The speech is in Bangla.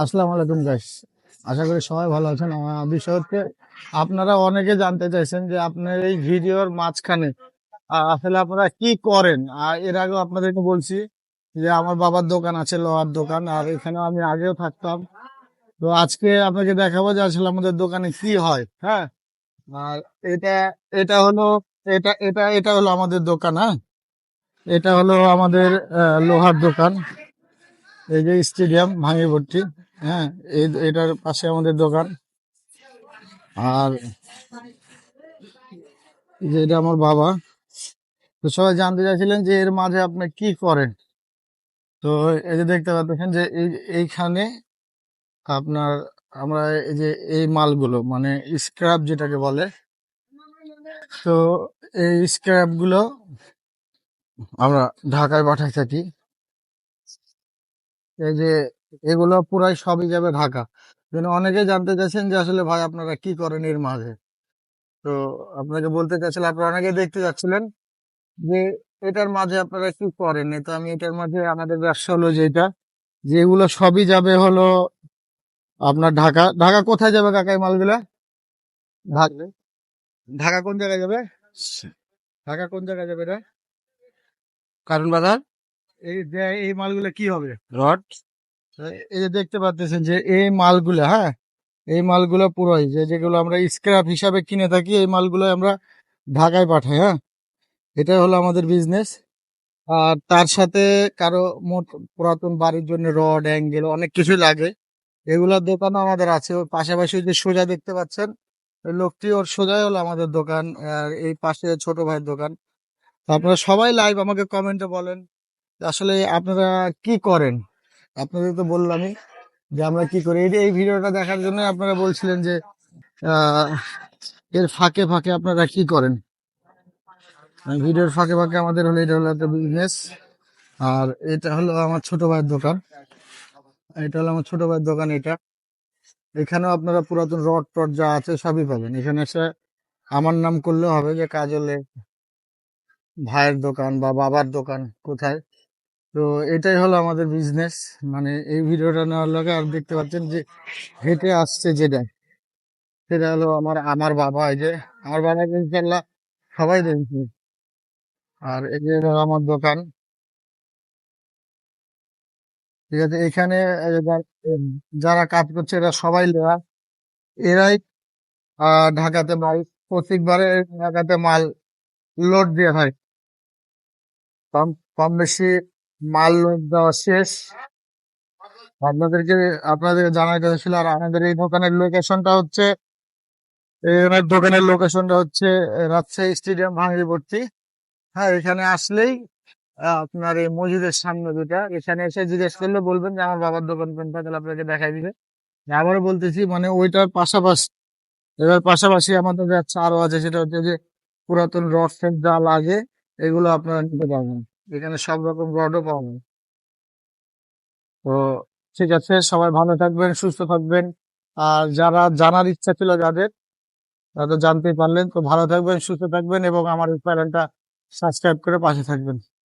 আসসালামু আলাইকুম গাইস। আশা করি সবাই ভালো আছেন। আমার বিষয় হচ্ছে, আপনারা অনেকে জানতে চাইছেন যে আপনার এই ভিডিওর মাঝখানে আসলে আপনারা কি করেন। আর এর আগেও আপনাদেরকে বলছি যে আমার বাবার দোকান আছে, লোহার দোকান, আর এখানে আমি আগেও থাকতাম। তো আজকে আপনাকে দেখাবো যে আসলে আমাদের দোকানে কি হয়। হ্যাঁ, আর এটা এটা হলো এটা এটা এটা হলো আমাদের দোকান। হ্যাঁ, এটা হলো আমাদের লোহার দোকান। এই যে স্টেডিয়াম ভাঙিপট্টি। হ্যাঁ, এটার পাশে আমাদের দোকান। আর যে এটা আমার বাবা। তো সবাই জানতে চাইছিলেন যে এর মাঝে আপনি কি করেন। তো এই যে দেখতে পাচ্ছেন যে এইখানে আপনার আমরা এই যে এই মালগুলো মানে স্ক্র্যাপ যেটাকে বলে, তো এই স্ক্র্যাপ গুলো আমরা ঢাকায় পাঠাই থাকি। এই যে এগুলো পুরাই সবই যাবে ঢাকা। যেন অনেকে জানতে চাইছেন যে আসলে ভাই আপনারা কি করেন এর মাঝে। তো আপনাকে বলতে চাচ্ছিলাম, আপনারা অনেকে দেখতে যাচ্ছিলেন যে এটার মাঝে আপনারা কি করেন। তো আমি এটার মাঝে আমাদের ব্যবসা হলো যেগুলো সবই যাবে হলো আপনার ঢাকা। ঢাকা কোথায় যাবে কাকা এই মালগুলা? ঢাকা। ঢাকা কোন জায়গায় যাবে? ঢাকা কোন জায়গায় যাবে এটা? কারণ বাজার এই মালগুলা কি হবে? রড। এই যে দেখতে পাচ্ছেন যে এই মালগুলা, হ্যাঁ, এই মালগুলা পুরোই যেগুলো আমরা স্ক্র্যাপ হিসাবে কিনে থাকি, এই মালগুলো আমরা ঢাকায় পাঠাই। হ্যাঁ, এটাই হলো আমাদের বিজনেস। আর তার সাথে কারো মোট পুরাতন বাড়ির জন্য রড, অ্যাঙ্গেল অনেক কিছুই লাগে। এগুলোর দোকানও আমাদের আছে। ওর পাশাপাশি যে সোজা দেখতে পাচ্ছেন ওই লোকটি, ওর সোজাই হলো আমাদের দোকান। আর এই পাশে ছোট ভাইয়ের দোকান। তো আপনারা সবাই লাইভ আমাকে কমেন্টে বলেন যে আসলে আপনারা কি করেন। আপনাদের তো বললামই যে আমরা কি করি। এই ভিডিওটা দেখার জন্য আপনারা বলছিলেন যে আহ এর ফাঁকে ফাঁকে আপনারা কি করেন। ভিডিওর ফাঁকে ফাঁকে আমাদের হলো, এটা হলো একটা বিজনেস। আর এটা হলো আমার ছোট ভাইয়ের দোকান। এটা হলো আমার ছোট ভাইয়ের দোকান। এখানেও আপনারা পুরাতন রড টড যা আছে সবই পাবেন। এখানে এসে আমার নাম করলেও হবে যে কাজলে ভাইয়ের দোকান বা বাবার দোকান কোথায়। তো এটাই হলো আমাদের বিজনেস। মানে এই ভিডিওটা নেওয়ার লগে আর দেখতে পাচ্ছেন যে হেঁটে আসছে যেটা, সেটা হলো আমার আমার বাবা। এই যে আমার বাবাকে ইনশাল্লাহ সবাই দেখছি। আর এই যে হলো আমার দোকান। ঠিক আছে, এখানে এই যে যারা কাজ করছে এরা সবাই লেবার। এরাই ঢাকাতে মাল প্রত্যেকবারে ঢাকাতে মাল লোড দিয়ে হয়। কম কম বেশি মাল লোড দেওয়া শেষ। আপনাদেরকে আপনাদের জানাইতে ছিল। আর আমাদের এই দোকানের লোকেশনটা হচ্ছে, এই দোকানের লোকেশনটা হচ্ছে রাজশাহী স্টেডিয়াম ভাঙড়িপট্টি। হ্যাঁ, এখানে আসলেই আপনার এই মসজিদের সামনে যেটা, এখানে এসে জিজ্ঞেস করলে বলবেন যে আমার বাবার দোকান কোনটা, তাহলে আপনাকে দেখাই দিবে। আবারও বলতেছি, মানে ওইটার পাশাপাশি, এবার পাশাপাশি আমাদের যাচ্ছে আরো আছে, সেটা হচ্ছে যে পুরাতন রড ফেড যা লাগে এগুলো আপনারা নিতে পারবেন। এখানে সব রকম রডও পাওয়া যায়। তো ঠিক আছে, সবাই ভালো থাকবেন, সুস্থ থাকবেন। আর যারা জানার ইচ্ছা ছিল যাদের, তারা তো জানতে পারলেন। তো ভালো থাকবেন, সুস্থ থাকবেন এবং আমার এই চ্যানেলটা সাবস্ক্রাইব করে পাশে থাকবেন।